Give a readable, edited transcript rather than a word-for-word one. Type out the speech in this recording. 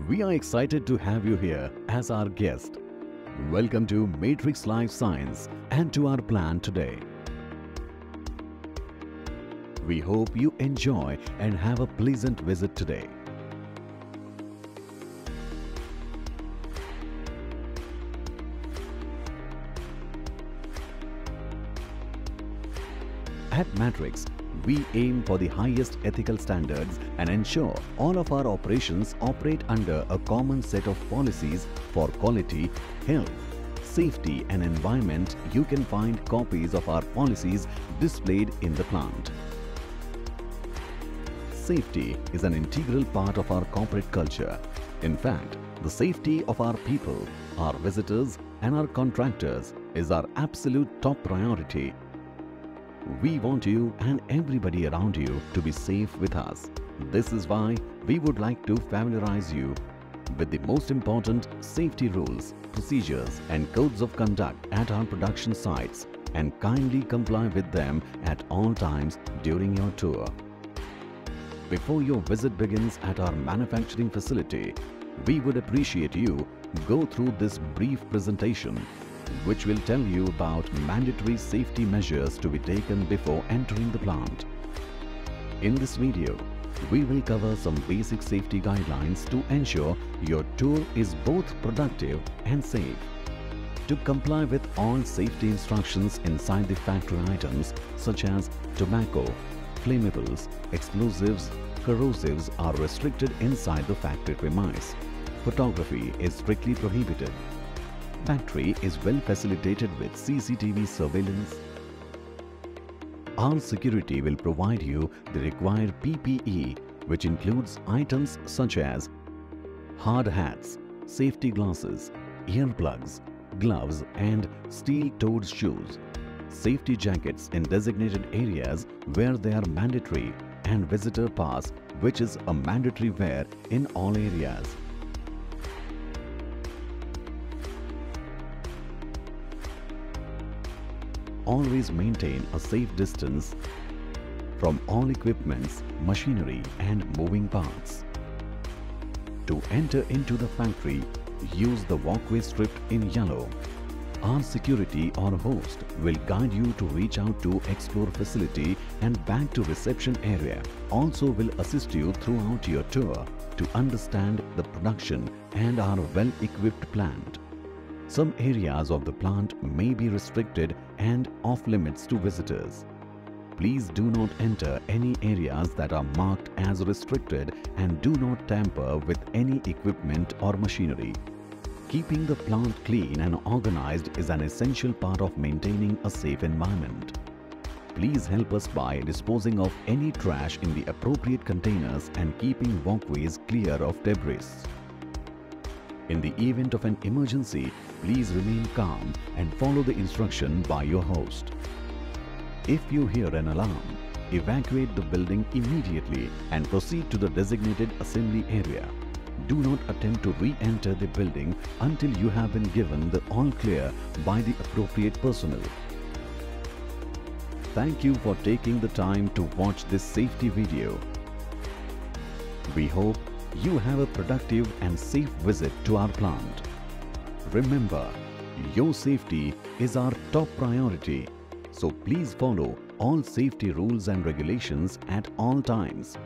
We are excited to have you here as our guest. Welcome to Matrix Life Science and to our plan today. We hope you enjoy and have a pleasant visit today. At Matrix, we aim for the highest ethical standards and ensure all of our operations operate under a common set of policies for quality, health, safety and environment. You can find copies of our policies displayed in the plant. Safety is an integral part of our corporate culture. In fact, the safety of our people, our visitors and our contractors is our absolute top priority. We want you and everybody around you to be safe with us. This is why we would like to familiarize you with the most important safety rules, procedures and codes of conduct at our production sites and kindly comply with them at all times during your tour. Before your visit begins at our manufacturing facility, we would appreciate you go through this brief presentation which will tell you about mandatory safety measures to be taken before entering the plant. In this video, we will cover some basic safety guidelines to ensure your tour is both productive and safe. To comply with all safety instructions inside the factory, items such as tobacco, flammables, explosives, corrosives are restricted inside the factory premise. Photography is strictly prohibited. Factory is well facilitated with CCTV surveillance. Our security will provide you the required PPE, which includes items such as hard hats, safety glasses, earplugs, gloves and steel-toed shoes, safety jackets in designated areas where they are mandatory, and visitor pass, which is a mandatory wear in all areas. Always maintain a safe distance from all equipments, machinery and moving parts. To enter into the factory, use the walkway strip in yellow. Our security or host will guide you to reach out to explore facility and back to reception area. Also will assist you throughout your tour to understand the production and our well-equipped plant. Some areas of the plant may be restricted and off limits to visitors. Please do not enter any areas that are marked as restricted and do not tamper with any equipment or machinery. Keeping the plant clean and organized is an essential part of maintaining a safe environment. Please help us by disposing of any trash in the appropriate containers and keeping walkways clear of debris. In the event of an emergency, please remain calm and follow the instruction by your host. If you hear an alarm, evacuate the building immediately and proceed to the designated assembly area. Do not attempt to re-enter the building until you have been given the all clear by the appropriate personnel. Thank you for taking the time to watch this safety video. We hope you have a productive and safe visit to our plant. Remember, your safety is our top priority, so please follow all safety rules and regulations at all times.